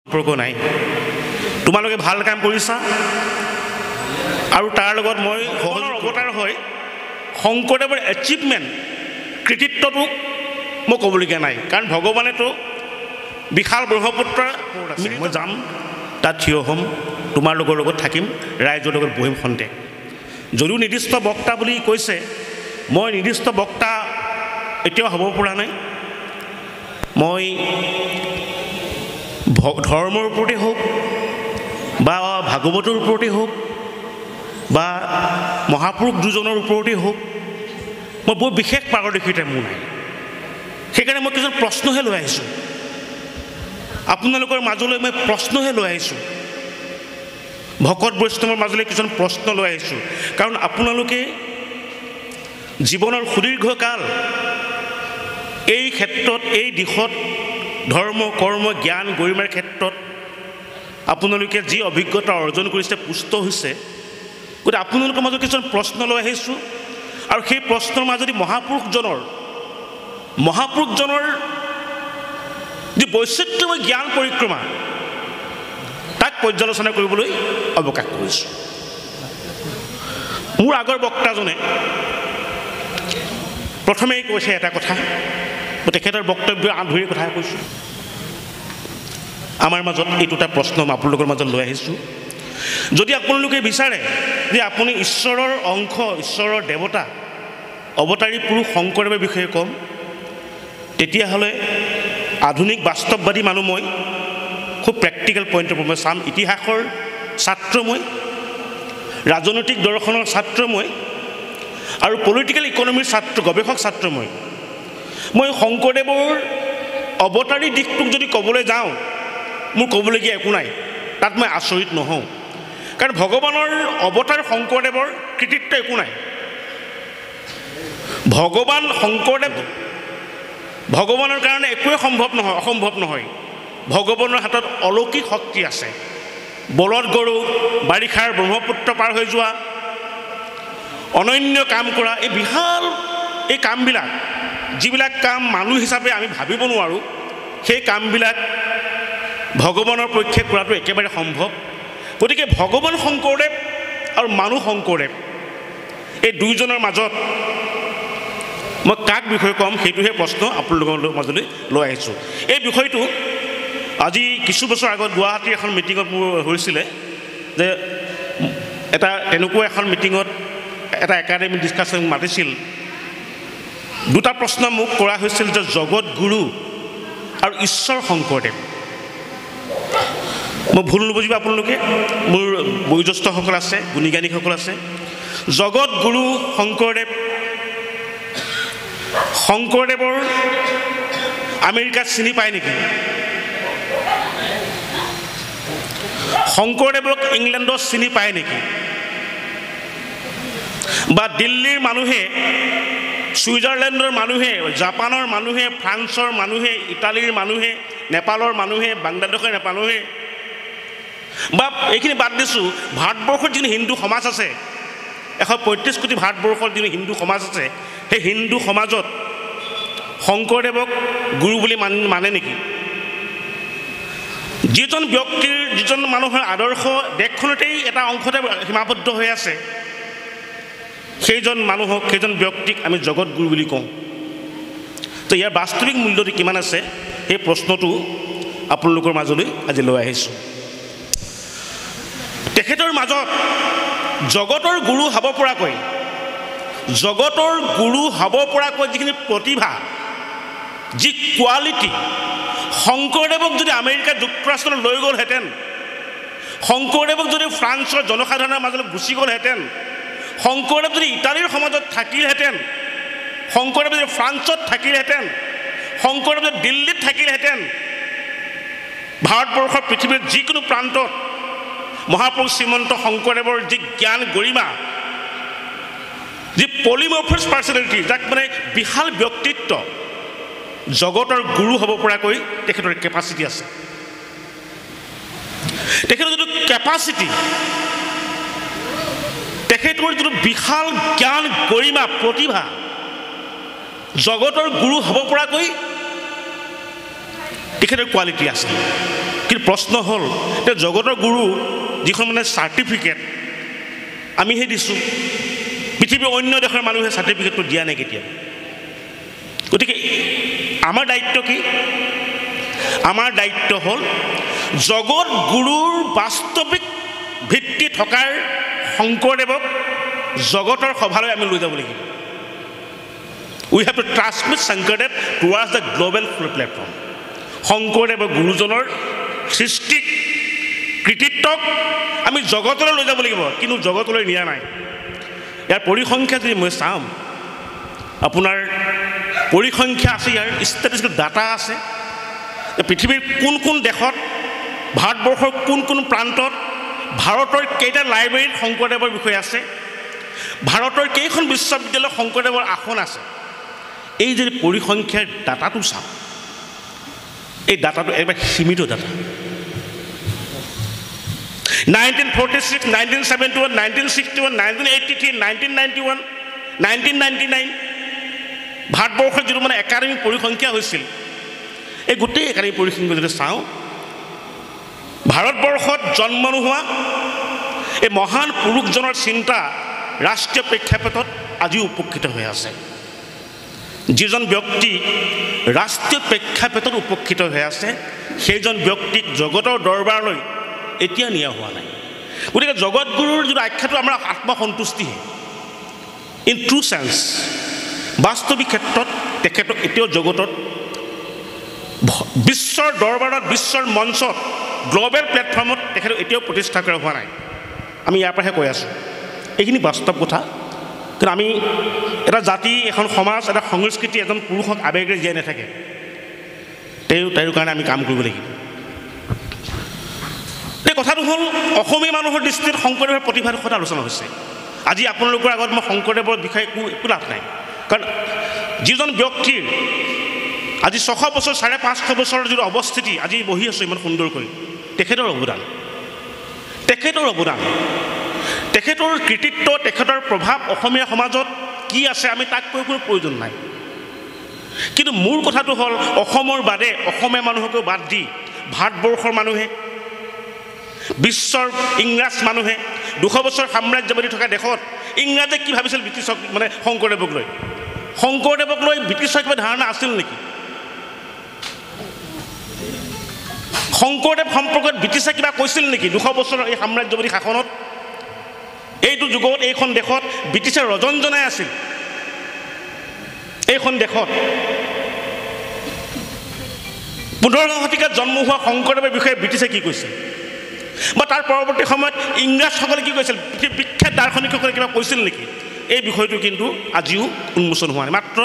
সম্পৰ্ক নাই। তোমালোকে ভাল কাম কৰিছা আৰু তাৰ লগত মই ভগৱানৰ অৱতাৰ হয় শংকৰদেৱৰ এচিভমেণ্ট কৃতিত্বটো মই ক'বলগীয়া নাই, কাৰণ ভগৱানেতো বিশাল ব্ৰহ্মপুত্ৰ মই যাম তাত থিয় হ'ম, তোমালোকৰ লগত থাকিম, ৰাইজৰ লগত বহিম সন্দেহ। যদিও নিৰ্দিষ্ট বক্তা বুলি কৈছে, মই নিৰ্দিষ্ট বক্তা এতিয়াও হ'ব পৰা নাই। মই ধৰ্মৰ ওপৰতে হওক বা ভাগৱতৰ ওপৰতে হওক বা মহাপুৰুষ দুজনৰ ওপৰতে হওক মই বৰ বিশেষ পাৰদৰ্শিতা মোৰ নাই। সেইকাৰণে মই কিছুমান প্ৰশ্নহে লৈ আহিছোঁ আপোনালোকৰ মাজলৈ, মই প্ৰশ্নহে লৈ আহিছোঁ, ভকত বৈষ্ণৱৰ মাজলৈ কিছুমান প্ৰশ্ন লৈ আহিছোঁ। কাৰণ আপোনালোকে জীৱনৰ সুদীৰ্ঘকাল এই ক্ষেত্ৰত, এই দিশত ধৰ্ম কৰ্ম জ্ঞান গৰিমাৰ ক্ষেত্ৰত আপোনালোকে যি অভিজ্ঞতা অৰ্জন কৰিছে, পুষ্ট হৈছে, গতিকে আপোনালোকৰ মাজত কিছুমান প্ৰশ্ন লৈ আহিছোঁ। আৰু সেই প্ৰশ্নৰ মাজত মহাপুৰুষজনৰ যি বৈচিত্ৰ্যময় জ্ঞান পৰিক্ৰমা তাক পৰ্যালোচনা কৰিবলৈ অৱকাশ কৰিছোঁ। মোৰ আগৰ বক্তাজনে প্ৰথমেই কৈছে এটা কথা, তেখেতৰ বক্তব্য আধুৰি কথা কৈছোঁ। আমাৰ মাজত এই দুটা প্ৰশ্ন মই আপোনালোকৰ মাজত লৈ আহিছোঁ। যদি আপোনালোকে বিচাৰে যে আপুনি ঈশ্বৰৰ অংশ, ঈশ্বৰৰ দেৱতা, অৱতাৰী পুৰুষ শংকৰদেৱৰ বিষয়ে ক'ম, তেতিয়াহ'লে আধুনিক বাস্তৱবাদী মানুহ মই, খুব প্ৰেক্টিকেল পইণ্টৰ পৰা মই চাম। ইতিহাসৰ ছাত্ৰ মই, ৰাজনৈতিক দৰ্শনৰ ছাত্ৰ মই, আৰু পলিটিকেল ইকনমিৰ ছাত্ৰ, গৱেষক ছাত্ৰ মই শংকৰদেৱৰ অৱতাৰী দিশটোক যদি ক'বলৈ যাওঁ, মোৰ ক'বলগীয়া একো নাই, তাত মই আচৰিত নহওঁ। কাৰণ ভগৱানৰ অৱতাৰ শংকৰদেৱৰ কৃতিত্ব একো নাই। ভগৱান শংকৰদেৱ, ভগৱানৰ কাৰণে একোৱে অসম্ভৱ নহয়। ভগৱানৰ হাতত অলৌকিক শক্তি আছে। বলদ গৰু, বাৰিষাৰ ব্ৰহ্মপুত্ৰ পাৰ হৈ যোৱা, অনন্য কাম কৰা, এই বিশাল এই কামবিলাক, যিবিলাক কাম মানুহ হিচাপে আমি ভাবিব নোৱাৰোঁ, সেই কামবিলাক ভগৱানৰ পক্ষে কৰাটো একেবাৰে সম্ভৱ। গতিকে ভগৱান শংকৰদেৱ আৰু মানুহ শংকৰদেৱ, এই দুয়োজনৰ মাজত মই কাক বিষয়ে ক'ম, সেইটোহে প্ৰশ্ন আপোনালোকৰ মাজলৈ লৈ আহিছোঁ। এই বিষয়টো আজি কিছু বছৰ আগত গুৱাহাটীৰ এখন মিটিঙত মোৰ হৈছিলে, যে এটা তেনেকুৱা এখন মিটিঙত এটা একাডেমিক ডিছকাশ্যন মাতিছিল। দুটা প্ৰশ্ন মোক কৰা হৈছিল, যে জগত গুৰু আৰু ঈশ্বৰ শংকৰদেৱ। মই ভুল নুবুজিব আপোনালোকে, মোৰ বয়োজ্যেষ্ঠসকল আছে, গুণীজ্ঞানীসকল আছে। জগত গুৰু শংকৰদেৱৰ আমেৰিকাত চিনি পায় নেকি? শংকৰদেৱক ইংলেণ্ডত চিনি পায় নেকি? বা দিল্লীৰ মানুহে, ছুইজাৰলেণ্ডৰ মানুহে, জাপানৰ মানুহে, ফ্ৰান্সৰ মানুহে, ইটালীৰ মানুহে, নেপালৰ মানুহে, বাংলাদেশৰ মানুহে, বা এইখিনি বাদ দিছোঁ, ভাৰতবৰ্ষত যিখিনি হিন্দু সমাজ আছে, 135 কোটি ভাৰতবৰ্ষৰ যিখিনি হিন্দু সমাজ আছে, সেই হিন্দু সমাজত শংকৰদেৱক গুৰু বুলি মানে নেকি? যিজন ব্যক্তিৰ, যিজন মানুহৰ আদৰ্শ দেশখনতেই এটা অংশতে সীমাবদ্ধ হৈ আছে, সেইজন মানুহক, সেইজন ব্যক্তিক আমি জগত গুৰু বুলি কওঁ। তো ইয়াৰ বাস্তৱিক মূল্যটো কিমান আছে, সেই প্ৰশ্নটো আপোনালোকৰ মাজলৈ আজি লৈ আহিছোঁ। তেখেতৰ মাজত জগতৰ গুৰু হ'ব পৰাকৈ যিখিনি প্ৰতিভা, যি কোৱালিটি, শংকৰদেৱক যদি আমেৰিকা যুক্তৰাষ্ট্ৰলৈ লৈ গ'লহেঁতেন, শংকৰদেৱক যদি ফ্ৰান্সৰ জনসাধাৰণৰ মাজলৈ গুচি গ'লহেঁতেন, শংকৰদেৱ যদি ইটালীৰ সমাজত থাকিলহেঁতেন, শংকৰদেৱ যদি ফ্ৰান্সত থাকিলহেঁতেন, শংকৰদেৱ যদি দিল্লীত থাকিলহেঁতেন, ভাৰতবৰ্ষৰ পৃথিৱীৰ যিকোনো প্ৰান্তত মহাপুৰুষ শ্ৰীমন্ত শংকৰদেৱৰ যি জ্ঞান গৰিমা, যি পলিমৰ্ফাছ পাৰ্চনেলিটি, যাক মানে বিশাল ব্যক্তিত্ব, জগতৰ গুৰু হ'ব পৰাকৈ তেখেতৰ কেপাচিটি আছে। তেখেতৰ যিটো কেপাচিটি, তেখেতৰ যিটো বিশাল জ্ঞান গৰিমা প্ৰতিভা, জগতৰ গুৰু হ'ব পৰাকৈ তেখেতৰ কোৱালিটি আছে, কিন্তু প্ৰশ্ন হ'ল যে জগতৰ গুৰু যিখন মানে চাৰ্টিফিকেট আমিহে দিছোঁ, পৃথিৱীৰ অন্য দেশৰ মানুহে চাৰ্টিফিকেটটো দিয়া নাই কেতিয়া। গতিকে আমাৰ দায়িত্ব কি? আমাৰ দায়িত্ব হ'ল জগত গুৰুৰ বাস্তৱিক ভিত্তি থকাৰ শংকৰদেৱক জগতৰ সভালৈ আমি লৈ যাব লাগিব। We have to transmit Sankardev towards the global platform. Sankardev গুৰুজনৰ সৃষ্টিক কৃতিত্বক আমি জগতলৈ লৈ যাব লাগিব, কিন্তু জগতলৈ নিয়া নাই। ইয়াৰ পৰিসংখ্যা যদি মই চাম, আপোনাৰ পৰিসংখ্যা আছে, ইয়াৰ ষ্টেটিষ্টিকেল ডাটা আছে। পৃথিৱীৰ কোন কোন দেশত, ভাৰতবৰ্ষৰ কোন কোন প্ৰান্তত, ভাৰতৰ কেইটা লাইব্ৰেৰীত শংকৰদেৱৰ বিষয়ে আছে, ভাৰতৰ কেইখন বিশ্ববিদ্যালয়ত শংকৰদেৱৰ আসন আছে। এই যদি পৰিসংখ্যাৰ ডাটাটো চাওঁ, এই ডাটাটো একবাৰ সীমিত ডাটা। 1946, 1971, 1961, 1983, 1991, 1999 ভাৰতবৰ্ষৰ যিটো মানে একাডেমিক পৰিসংখ্যা হৈছিল, এই গোটেই একাডেমিক পৰিসংখ্যা যদি চাওঁ, ভাৰতবৰ্ষত জন্ম নোহোৱা এই মহান পুৰুষজনৰ চিন্তা ৰাষ্ট্ৰীয় প্ৰেক্ষাপটত আজিও উপকৃত হৈ আছে। যিজন ব্যক্তি ৰাষ্ট্ৰীয় প্ৰেক্ষাপটত উপকৃত হৈ আছে, সেইজন ব্যক্তিক জগতৰ দৰবাৰলৈ এতিয়া নিয়া হোৱা নাই। গতিকে জগতগুৰুৰ যিটো আখ্যাটো আমাৰ আত্মসন্তুষ্টিহে ইন ট্ৰু চেন্স। বাস্তৱিক ক্ষেত্ৰত তেখেতক এতিয়াও জগতত বিশ্বৰ দৰবাৰত, বিশ্বৰ মঞ্চত, গ্ল'বেল প্লেটফৰ্মত তেখেতক এতিয়াও প্ৰতিষ্ঠা কৰা হোৱা নাই। আমি ইয়াৰ পৰাহে কৈ আছোঁ, এইখিনি বাস্তৱ কথা। কিন্তু আমি এটা জাতি, এখন সমাজ, এটা সংস্কৃতি এজন পুৰুষক আৱেগেৰে জীয়াই নাথাকে। তেওঁৰ কাৰণে আমি কাম কৰিব লাগিব। এই কথাটো হ'ল অসমীয়া মানুহৰ দৃষ্টিত শংকৰদেৱৰ প্ৰতিভাৰ কথা আলোচনা হৈছে। আজি আপোনালোকৰ আগত মই শংকৰদেৱৰ বিষয়ে একো লাভ নাই, কাৰণ যিজন ব্যক্তিৰ আজি 600 বছৰ, 550 বছৰৰ যিটো অৱস্থিতি আজি বহি আছোঁ ইমান সুন্দৰকৈ, তেখেতৰ অৱদান, তেখেতৰ কৃতিত্ব, তেখেতৰ প্ৰভাৱ অসমীয়া সমাজত কি আছে আমি তাক কৈ কোনো প্ৰয়োজন নাই। কিন্তু মূল কথাটো হ'ল অসমৰ বাদে, অসমীয়া মানুহকো বাদ দি ভাৰতবৰ্ষৰ মানুহে, বিশ্বৰ ইংৰাজ মানুহে, 200 বছৰ সাম্ৰাজ্যবাদী থকা দেশত ইংৰাজে কি ভাবিছিল ব্ৰিটিছক, মানে শংকৰদেৱক লৈ ব্ৰিটিছৰ কিবা ধাৰণা আছিল নেকি? শংকৰদেৱ সম্পৰ্কত ব্ৰিটিছে কিবা কৈছিল নেকি 200 বছৰৰ এই সাম্ৰাজ্যবাদী শাসনত? এইটো যুগত এইখন দেশত ব্ৰিটিছে ৰজনজনাই আছিল। এইখন দেশত 15 শতিকাত জন্ম হোৱা শংকৰদেৱৰ বিষয়ে ব্ৰিটিছে কি কৈছিল, বা তাৰ পৰৱৰ্তী সময়ত ইংৰাজসকলে কি কৈছিল, বিখ্যাত দাৰ্শনিকসকলে কিবা কৈছিল নেকি? এই বিষয়টো কিন্তু আজিও উন্মোচন হোৱা নাই। মাত্ৰ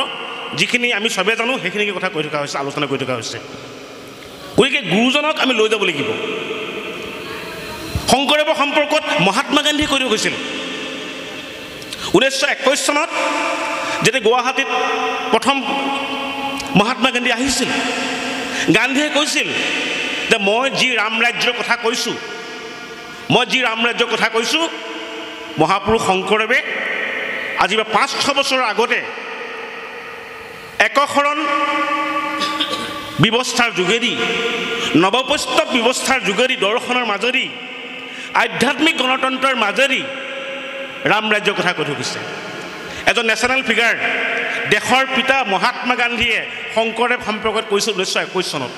যিখিনি আমি চবেই জানো সেইখিনিকে কথা কৈ থকা হৈছে, আলোচনা কৰি থকা হৈছে। গতিকে গুৰুজনক আমি লৈ যাব লাগিব। শংকৰদেৱৰ সম্পৰ্কত মহাত্মা গান্ধীয়ে কৈ গৈছিল 1921 চনত, যেতিয়া গুৱাহাটীত প্ৰথম মহাত্মা গান্ধী আহিছিল, গান্ধীয়ে কৈছিল যে মই যি ৰামৰাজ্যৰ কথা কৈছোঁ, মহাপুৰুষ শংকৰদেৱে আজি 500 বছৰৰ আগতে একশৰণ ব্যৱস্থাৰ যোগেদি, নৱবৈষ্ণৱ ব্যৱস্থাৰ যোগেদি, দৰ্শনৰ মাজেদি, আধ্যাত্মিক গণতন্ত্ৰৰ মাজেদি ৰামৰাজ্যৰ কথা কৈ গৈছে। এজন নেশ্যনেল ফিগাৰ, দেশৰ পিতা মহাত্মা গান্ধীয়ে শংকৰদেৱ সম্পৰ্কত কৈছিল 1921 চনত।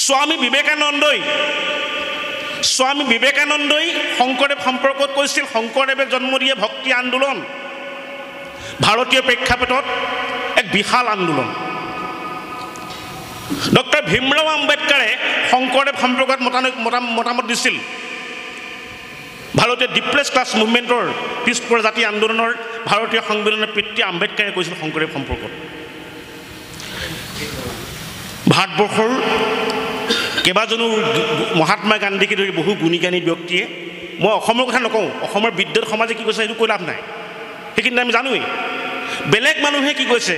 স্বামী বিবেকানন্দই শংকৰদেৱ সম্পৰ্কত কৈছিল, শংকৰদেৱে জন্ম দিয়ে ভক্তি আন্দোলন ভাৰতীয় প্ৰেক্ষাপটত এক বিশাল আন্দোলন। ডক্টৰ ভীমৰাও আম্বেদকাৰে শংকৰদেৱ সম্পৰ্কত মতামত দিছিল। ভাৰতীয় ডিপ্ৰেছ ক্লাছ মুভমেণ্টৰ, পিছপৰা জাতি আন্দোলনৰ ভাৰতীয় সংবিধানৰ পিতৃ আম্বেদকাৰে কৈছিল শংকৰদেৱ সম্পৰ্কত। ভাৰতবৰ্ষৰ কেইবাজনো মহাত্মা গান্ধীকে ধৰি বহু গুণীজ্ঞানী ব্যক্তিয়ে, মই অসমৰ কথা নকওঁ, অসমৰ বিদ্যাত সমাজে কি কৈছে সেইটো কৈ লাভ নাই, সেইখিনি আমি জানোৱেই। বেলেগ মানুহে কি কৈছে,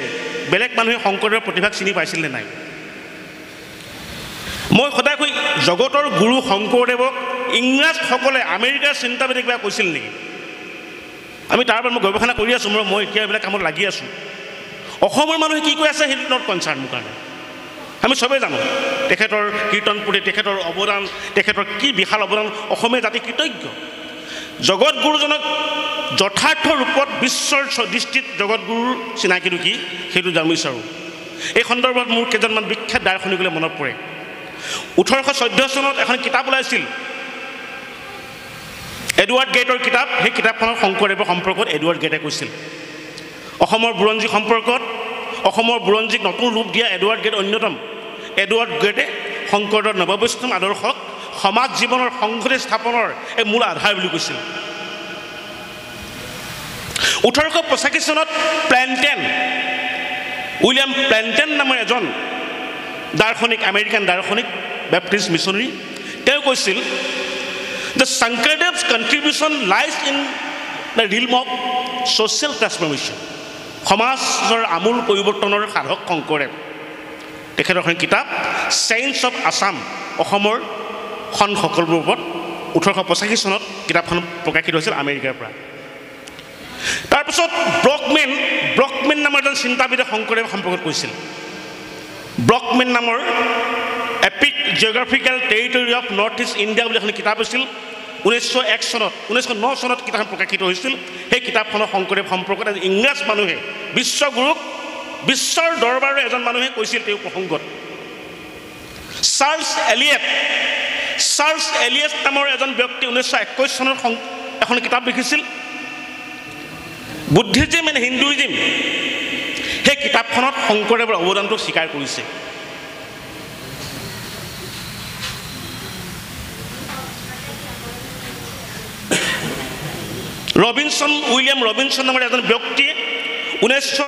বেলেগ মানুহে শংকৰদেৱৰ প্ৰতিভাক চিনি পাইছিল নে নাই? মই সদায় কৈ, জগতৰ গুৰু শংকৰদেৱক ইংৰাজসকলে, আমেৰিকাৰ চিন্তাবিদে কিবা কৈছিল নেকি? আমি তাৰ পৰা মই গৱেষণা কৰি আছোঁ, মই এতিয়া এইবিলাক কামত লাগি আছোঁ। অসমৰ মানুহে কি কৈ আছে সেইটো নট কনচাৰ্ণ মোৰ কাৰণে। আমি চবেই জানো তেখেতৰ কীৰ্তনপুৰী, তেখেতৰ অৱদান, তেখেতৰ কি বিশাল অৱদান, অসমীয়া জাতি কৃতজ্ঞ। জগতগুৰুজনক যথাৰ্থ ৰূপত বিশ্বৰ দৃষ্টিত জগতগুৰুৰ চিনাকিটো কি সেইটো জানিব বিচাৰোঁ। এই সন্দৰ্ভত মোৰ কেইজনমান বিখ্যাত দাৰ্শনিকলৈ মনত পৰে। 1814 চনত এখন কিতাপ ওলাইছিল, এডৱাৰ্ড গেটৰ কিতাপ। সেই কিতাপখনৰ শংকৰদেৱৰ সম্পৰ্কত এডৱাৰ্ড গেটে কৈছিল, অসমৰ বুৰঞ্জী সম্পৰ্কত, অসমৰ বুৰঞ্জীক নতুন ৰূপ দিয়া এডৱাৰ্ড গেট অন্যতম। এডৱাৰ্ড গেটে শংকৰদেৱৰ নৱবৈষ্ণৱ আদৰ্শক সমাজ জীৱনৰ সংহতি স্থাপনৰ এক মূল আধাৰ বুলি কৈছিল। 1885 চনত প্লেণ্টেন, উইলিয়াম প্লেণ্টেন নামৰ এজন দাৰ্শনিক, আমেৰিকান দাৰ্শনিক, বেপ্টিষ্ট মিছনেৰী, তেওঁ কৈছিল যে Sankardev's contribution lies in the realm of social transformation. সমাজৰ আমূল পৰিৱৰ্তনৰ সাধক শংকৰদেৱ। তেখেতৰ এখন কিতাপ চেঞ্জ অফ আছাম, অসমৰ সন সকলোবোৰ ওপৰত 1885 চনত কিতাপখন প্ৰকাশিত হৈছিল আমেৰিকাৰ পৰা। তাৰপিছত ব্ৰকমেন নামৰ এজন চিন্তাবিদে শংকৰদেৱ সম্পৰ্কত কৈছিল। ব্ৰকমেন নামৰ epic geographical territory of north east India বুলি এখন কিতাপ হৈছিল 1909 চনত কিতাপখন প্ৰকাশিত হৈছিল। সেই কিতাপখনৰ শংকৰদেৱ সম্পৰ্কত ইংৰাজ মানুহে, বিশ্বগুৰুক, বিশ্বৰ দৰবাৰৰ এজন মানুহে কৈছিল তেওঁ প্ৰসংগত। চাৰ্লছ এলিয়েট নামৰ এজন ব্যক্তি 1921 চনত এখন কিতাপ লিখিছিল, বুদ্ধিজিম এণ্ড হিন্দুইজিম। সেই কিতাপখনত শংকৰদেৱৰ অৱদানটো স্বীকাৰ কৰিছে। উইলিয়াম ৰবিনছন নামৰ এজন ব্যক্তিয়ে